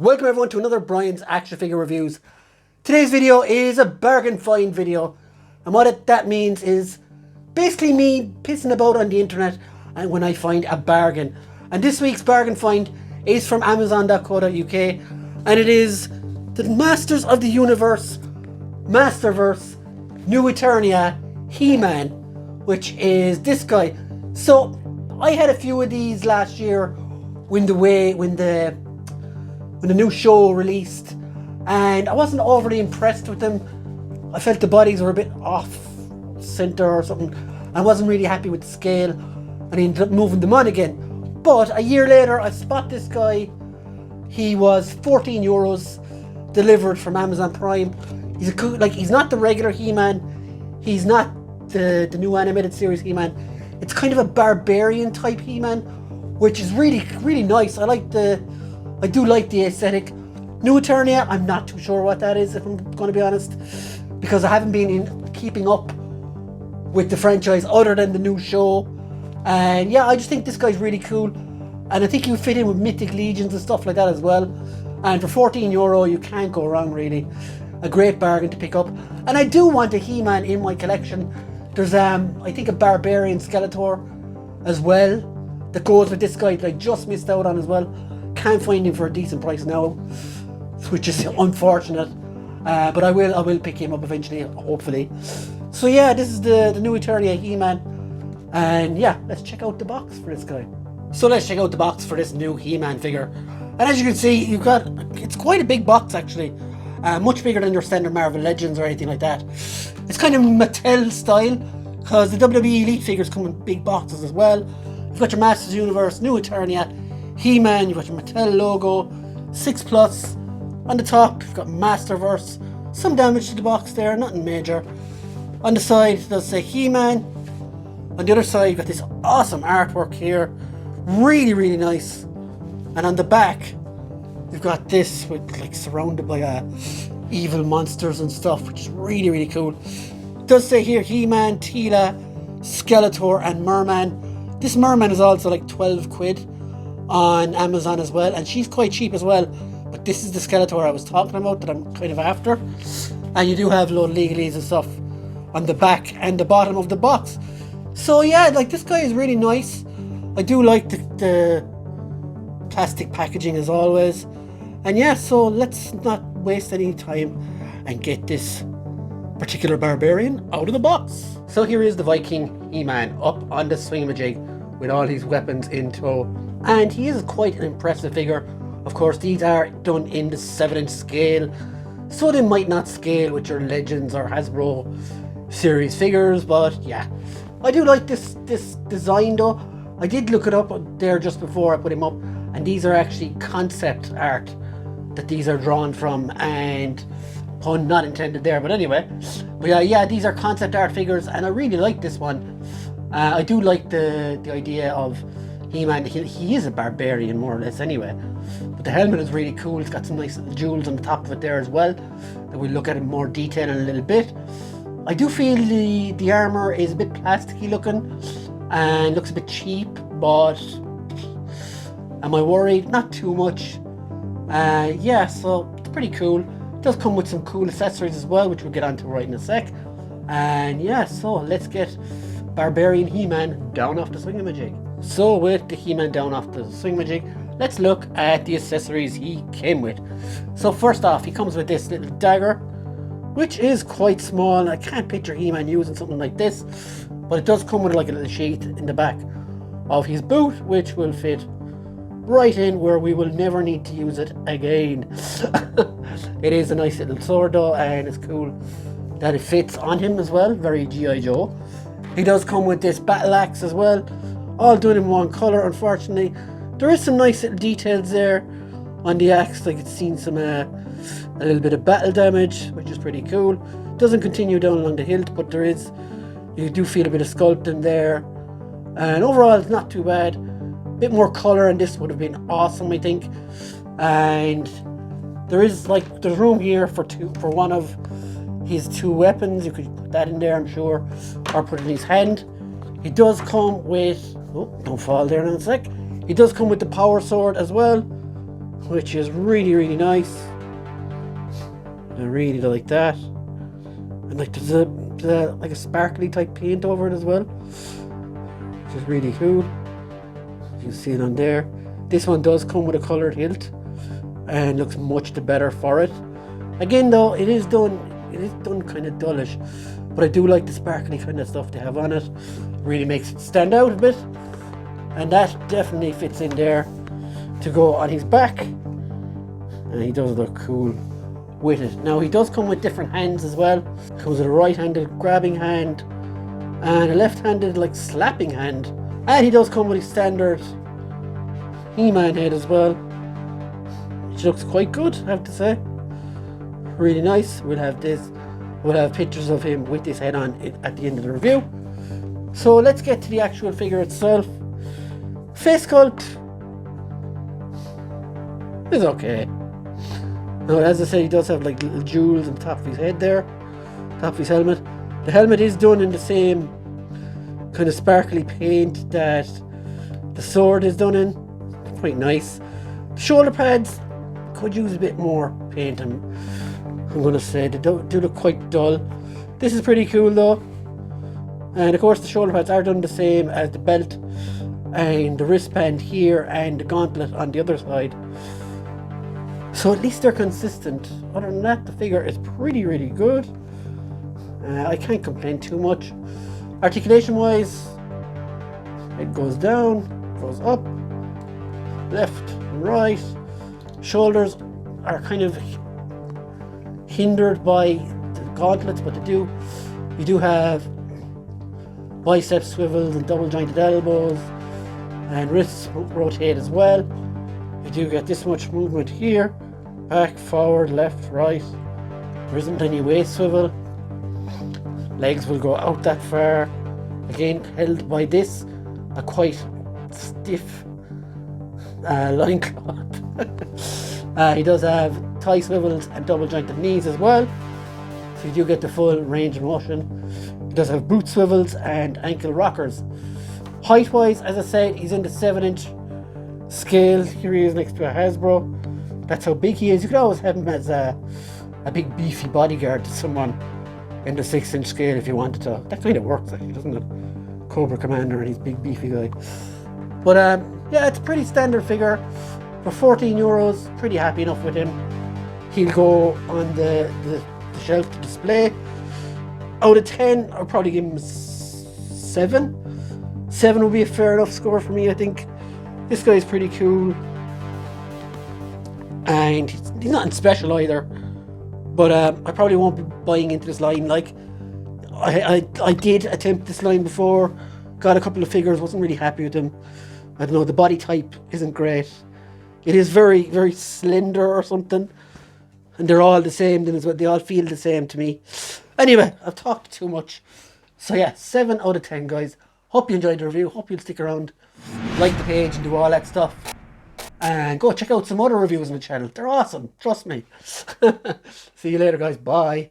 Welcome everyone to another Brian's Action Figure Reviews. Today's video is a bargain find video, and what that means is basically me pissing about on the internet and when I find a bargain. And this week's bargain find is from Amazon.co.uk, and it is the Masters of the Universe, Masterverse, New Eternia, He-Man, which is this guy. So I had a few of these last year when the new show released, and I wasn't overly impressed with them. I felt the bodies were a bit off center or something. I wasn't really happy with the scale, and I ended up moving them on again. But a year later, I spot this guy. He was €14, delivered from Amazon Prime. He's he's not the regular He-Man. He's not the new animated series He-Man. It's kind of a barbarian type He-Man, which is really nice. I do like the aesthetic. New Eternia, I'm not too sure what that is, if I'm going to be honest, because I haven't been keeping up with the franchise other than the new show. And yeah, I just think this guy's really cool, and I think he would fit in with Mythic Legions and stuff like that as well. And for €14, you can't go wrong, really. A great bargain to pick up. And I do want a He-Man in my collection. There's I think a Barbarian Skeletor as well that goes with this guy that I just missed out on as well. Can't find him for a decent price now, which is unfortunate. But I will pick him up eventually, hopefully. So yeah, this is the new Eternia He-Man, and yeah, let's check out the box for this guy. So let's check out the box for this new He-Man figure. And as you can see, it's quite a big box actually, much bigger than your standard Marvel Legends or anything like that. It's kind of Mattel style, because the WWE Elite figures come in big boxes as well. You've got your Masters Universe, New Eternia, He-Man, you've got your Mattel logo, 6+. On the top, you've got Masterverse. Some damage to the box there, nothing major. On the side, it does say He-Man. On the other side, you've got this awesome artwork here. Really nice. And on the back, you've got this with surrounded by evil monsters and stuff, which is really cool. It does say here He-Man, Teela, Skeletor, and Merman. This Merman is also like 12 quid on Amazon as well, and she's quite cheap as well. But this is the Skeletor I was talking about that I'm kind of after. And you do have a load of legalese and stuff on the back and the bottom of the box. So yeah, this guy is really nice. I do like the plastic packaging as always. And yeah, so let's not waste any time and get this particular barbarian out of the box. So here is the Viking He-Man up on the swingamajig with all his weapons in tow. And he is quite an impressive figure. Of course, these are done in the 7-inch scale, so they might not scale with your Legends or Hasbro series figures, but yeah. I do like this design though. I did look it up there just before I put him up, and these are actually concept art that these are drawn from, and pun not intended there, but anyway. But yeah, these are concept art figures, and I really like this one. I do like the idea of He-Man. He is a barbarian more or less anyway, but the helmet is really cool. It's got some nice little jewels on the top of it there as well that we'll look at in more detail in a little bit. I do feel the armor is a bit plasticky looking and looks a bit cheap, but am I worried? Not too much. Yeah, so it's pretty cool. It does come with some cool accessories as well, which we'll get onto right in a sec. And yeah, so let's get Barbarian He-Man down off the swingamajig. So with the He-Man down off the swingamajig, let's look at the accessories he came with. So first off, he comes with this little dagger, which is quite small. I can't picture He-Man using something like this, but it does come with like a little sheath in the back of his boot, which will fit right in where we will never need to use it again. It is a nice little sword though, and it's cool that it fits on him as well. Very G.I. Joe. He does come with this battle axe as well, all done in one colour. Unfortunately, there is some nice little details there on the axe, like it's seen some a little bit of battle damage, which is pretty cool. Doesn't continue down along the hilt, but you do feel a bit of sculpting there, and overall it's not too bad. Bit more colour, and this would have been awesome, I think. And there's room here for one of his two weapons. You could put that in there, I'm sure, or put it in his hand. He does come with, oh, don't fall there in a sec. He does come with the power sword as well, which is really, really nice. I really like that. And like there's like a sparkly type paint over it as well, which is really cool. You can see it on there. This one does come with a coloured hilt and looks much the better for it. Again though, it is done kind of dullish, but I do like the sparkly kind of stuff they have on it. Really makes it stand out a bit, and that definitely fits in there to go on his back, and he does look cool with it. Now he does come with different hands as well. Comes with a right-handed grabbing hand and a left-handed like slapping hand, and he does come with his standard He-Man head as well, which looks quite good, I have to say. Really nice. We'll have pictures of him with this head on at the end of the review. So let's get to the actual figure itself. Face sculpt is okay. Now, as I said, he does have like little jewels on top of his head there, top of his helmet. The helmet is done in the same kind of sparkly paint that the sword is done in. Quite nice. The shoulder pads could use a bit more paint, I'm going to say. They do look quite dull. This is pretty cool though. And of course the shoulder pads are done the same as the belt and the wristband here and the gauntlet on the other side. So at least they're consistent. Other than that, the figure is really good. I can't complain too much. Articulation wise, it goes down, goes up, left and right. Shoulders are kind of hindered by the gauntlets, but you do have bicep swivels and double jointed elbows, and wrists rotate as well. You do get this much movement here, back, forward, left, right. There isn't any waist swivel. Legs will go out that far, again held by this a quite stiff loincloth. He does have thigh swivels and double jointed knees as well, so you do get the full range of motion. He does have boot swivels and ankle rockers. Height wise, as I said, he's in the 7-inch scale. Here he is next to a Hasbro. That's how big he is. You could always have him as a big beefy bodyguard to someone in the 6-inch scale if you wanted to. That kind of works actually, doesn't it? Cobra Commander and his big beefy guy. But yeah, it's a pretty standard figure. For 14 euros, pretty happy enough with him. He'll go on the shelf to display. Out of 10, I'll probably give him 7. 7 would be a fair enough score for me, I think. This guy's pretty cool. And he's nothing special either. But I probably won't be buying into this line. Like, I did attempt this line before. Got a couple of figures, wasn't really happy with them. I don't know, the body type isn't great. It is very slender or something. And they're all the same, then as well. They all feel the same to me. Anyway, I've talked too much. So yeah, 7 out of 10, guys. Hope you enjoyed the review. Hope you'll stick around, like the page and do all that stuff. And go check out some other reviews on the channel. They're awesome, trust me. See you later, guys. Bye.